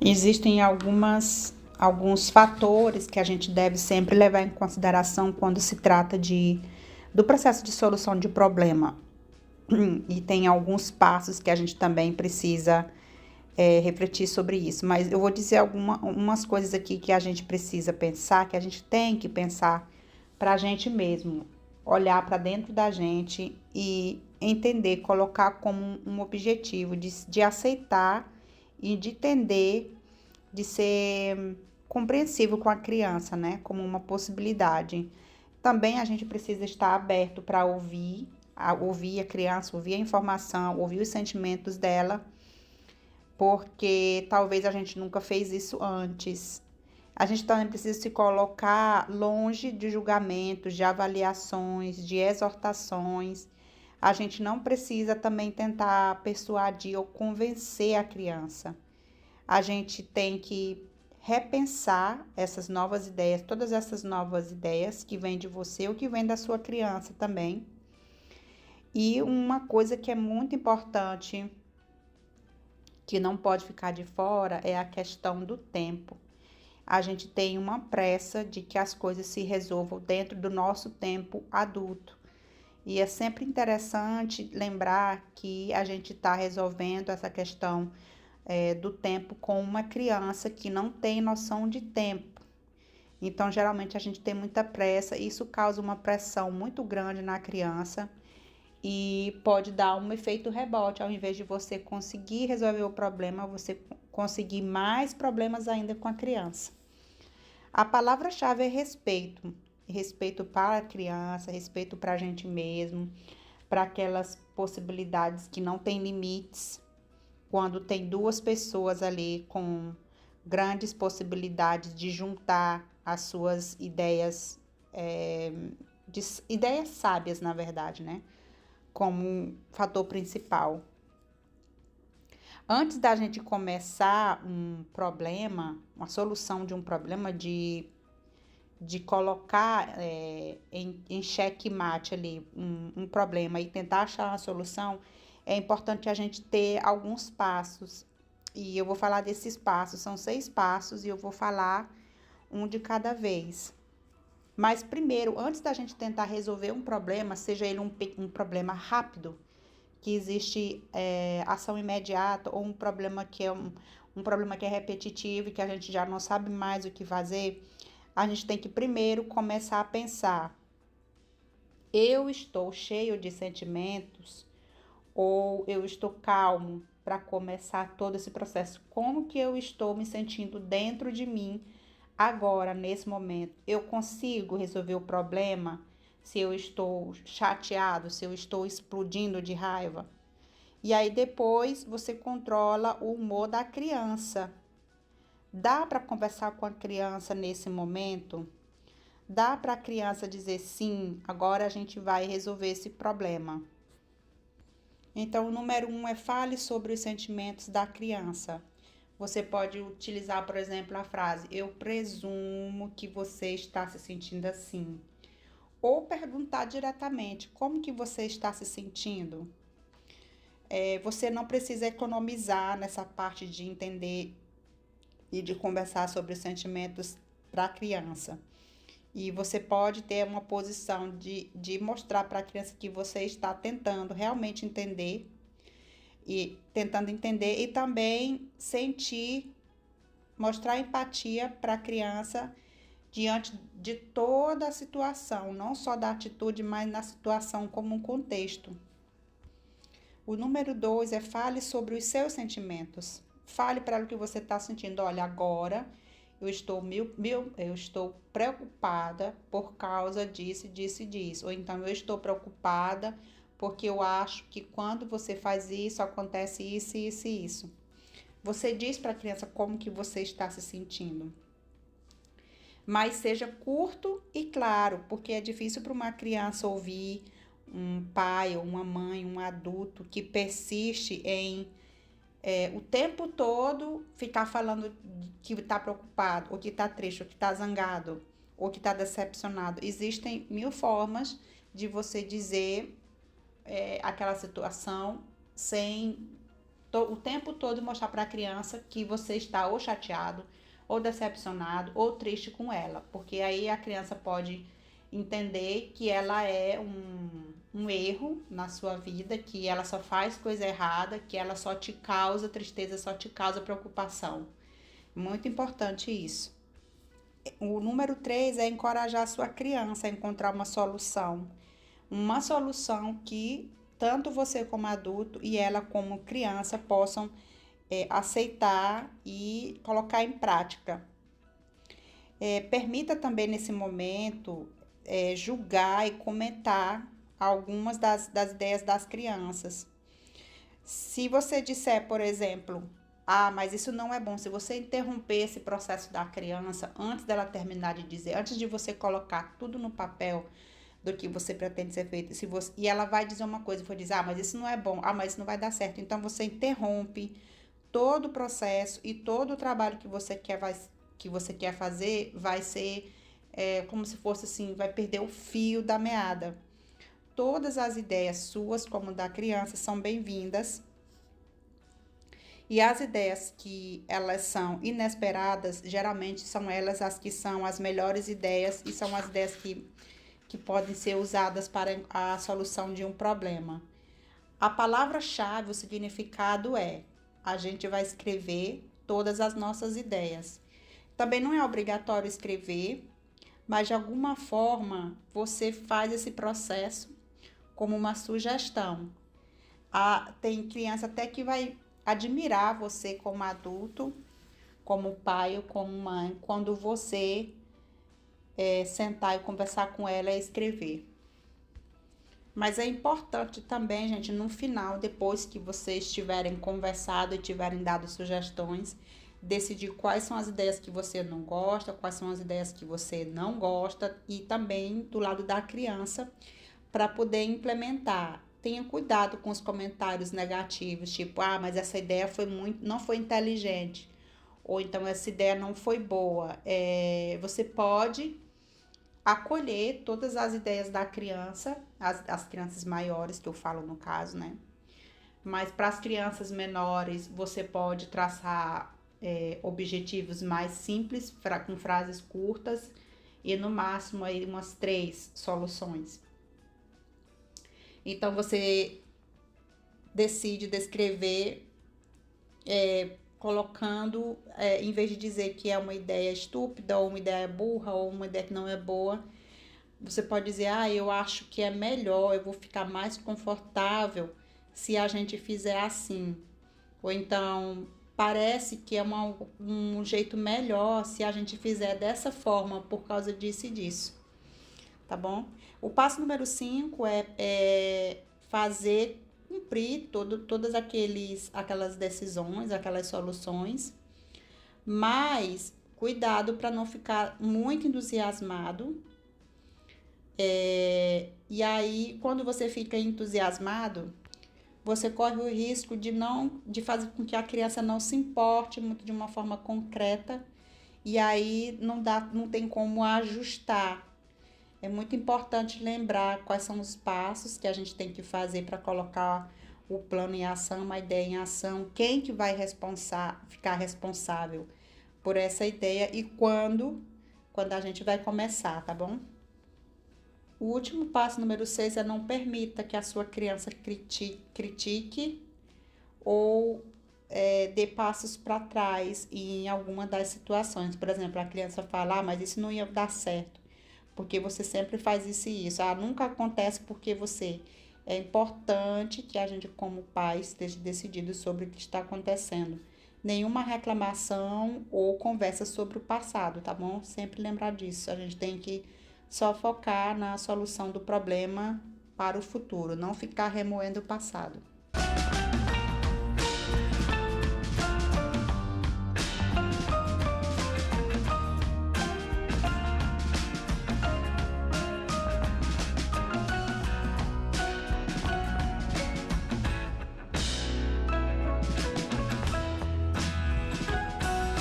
Existem alguns fatores que a gente deve sempre levar em consideração quando se trata do processo de solução de problema. E tem alguns passos que a gente também precisa refletir sobre isso. Mas eu vou dizer umas coisas aqui que a gente precisa pensar, que a gente tem que pensar para a gente mesmo. Olhar para dentro da gente e entender, colocar como um objetivo de aceitar e de entender, de ser compreensivo com a criança, né? Como uma possibilidade. Também a gente precisa estar aberto para ouvir a criança, ouvir a informação, ouvir os sentimentos dela, porque talvez a gente nunca fez isso antes. A gente também precisa se colocar longe de julgamentos, de avaliações, de exortações. A gente não precisa também tentar persuadir ou convencer a criança. A gente tem que repensar essas novas ideias, todas essas novas ideias que vêm de você ou que vêm da sua criança também. E uma coisa que é muito importante, que não pode ficar de fora, é a questão do tempo. A gente tem uma pressa de que as coisas se resolvam dentro do nosso tempo adulto. E é sempre interessante lembrar que a gente está resolvendo essa questão do tempo com uma criança que não tem noção de tempo. Então, geralmente, a gente tem muita pressa, isso causa uma pressão muito grande na criança e pode dar um efeito rebote. Ao invés de você conseguir resolver o problema, você conseguir mais problemas ainda com a criança. A palavra-chave é respeito. Respeito para a criança, respeito para a gente mesmo, para aquelas possibilidades que não têm limites. Quando tem duas pessoas ali com grandes possibilidades de juntar as suas ideias, ideias sábias, na verdade, né? Como um fator principal. Antes da gente começar um problema, uma solução de um problema, de colocar em xeque-mate ali um problema e tentar achar uma solução, é importante a gente ter alguns passos. E eu vou falar desses passos, são 6 passos e eu vou falar um de cada vez. Mas primeiro, antes da gente tentar resolver um problema, seja ele um problema rápido, que existe ação imediata, ou um problema que é um problema que é repetitivo e que a gente já não sabe mais o que fazer, a gente tem que primeiro começar a pensar: eu estou cheio de sentimentos ou eu estou calmo para começar todo esse processo? Como que eu estou me sentindo dentro de mim agora, nesse momento? Eu consigo resolver o problema se eu estou chateado, se eu estou explodindo de raiva? E aí depois você controla o humor da criança. Dá para conversar com a criança nesse momento? Dá para a criança dizer sim, agora a gente vai resolver esse problema. Então, o número 1 é fale sobre os sentimentos da criança. Você pode utilizar, por exemplo, a frase: eu presumo que você está se sentindo assim. Ou perguntar diretamente: como que você está se sentindo? Você não precisa economizar nessa parte de entender e de conversar sobre os sentimentos para a criança. E você pode ter uma posição de mostrar para a criança que você está tentando realmente entender e também sentir, mostrar empatia para a criança diante de toda a situação, não só da atitude, mas na situação como um contexto. O número 2 é fale sobre os seus sentimentos. Fale para ela o que você está sentindo. Olha, agora eu estou preocupada por causa disso, disso e disso. Ou então, eu estou preocupada porque eu acho que quando você faz isso, acontece isso, isso e isso. Você diz para a criança como que você está se sentindo. Mas seja curto e claro, porque é difícil para uma criança ouvir um pai ou uma mãe, um adulto que persiste em o tempo todo ficar falando que está preocupado, ou que está triste, ou que está zangado, ou que está decepcionado. Existem 1000 formas de você dizer aquela situação sem o tempo todo mostrar para a criança que você está ou chateado, ou decepcionado, ou triste com ela, porque aí a criança pode entender que ela é um erro na sua vida, que ela só faz coisa errada, que ela só te causa tristeza, só te causa preocupação. Muito importante isso. O número 3 é encorajar a sua criança a encontrar uma solução. Uma solução que tanto você como adulto e ela como criança possam aceitar e colocar em prática. Permita também nesse momento julgar e comentar algumas das ideias das crianças. Se você disser, por exemplo, mas isso não é bom. Se você interromper esse processo da criança antes dela terminar de dizer, antes de você colocar tudo no papel do que você pretende ser feito, e ela vai dizer uma coisa e for dizer, mas isso não é bom, mas isso não vai dar certo. Então você interrompe todo o processo e todo o trabalho que você quer fazer vai ser como se fosse assim, vai perder o fio da meada. Todas as ideias suas, como da criança, são bem-vindas. E as ideias que elas são inesperadas, geralmente são elas as que são as melhores ideias e são as ideias que podem ser usadas para a solução de um problema. A palavra-chave, o significado a gente vai escrever todas as nossas ideias. Também não é obrigatório escrever, mas de alguma forma você faz esse processo como uma sugestão. Tem criança até que vai admirar você como adulto, como pai ou como mãe, quando você sentar e conversar com ela e escrever. Mas é importante também, gente, no final, depois que vocês tiverem conversado e tiverem dado sugestões, decidir quais são as ideias que você não gosta, quais são as ideias que você não gosta e também do lado da criança para poder implementar. Tenha cuidado com os comentários negativos, tipo, mas essa ideia não foi inteligente, ou então essa ideia não foi boa. Você pode acolher todas as ideias da criança, as crianças maiores, que eu falo no caso, né? Mas para as crianças menores, você pode traçar objetivos mais simples, com frases curtas, e no máximo aí umas 3 soluções. Então, você decide descrever colocando, em vez de dizer que é uma ideia estúpida, ou uma ideia burra, ou uma ideia que não é boa, você pode dizer, eu acho que é melhor, eu vou ficar mais confortável se a gente fizer assim. Ou então, parece que é um jeito melhor se a gente fizer dessa forma, por causa disso e disso. Tá bom? O passo número 5 é fazer cumprir todas aquelas decisões, aquelas soluções, mas cuidado para não ficar muito entusiasmado. E aí, quando você fica entusiasmado, você corre o risco de fazer com que a criança não se importe muito de uma forma concreta, e aí não tem como ajustar. É muito importante lembrar quais são os passos que a gente tem que fazer para colocar o plano em ação, uma ideia em ação, quem que vai ficar responsável por essa ideia e quando a gente vai começar, tá bom? O último passo, número 6, é não permita que a sua criança critique ou dê passos para trás em alguma das situações. Por exemplo, a criança fala, mas isso não ia dar certo, porque você sempre faz isso e isso. Nunca acontece porque você. É importante que a gente, como pai, esteja decidido sobre o que está acontecendo. Nenhuma reclamação ou conversa sobre o passado, tá bom? Sempre lembrar disso. A gente tem que só focar na solução do problema para o futuro, não ficar remoendo o passado.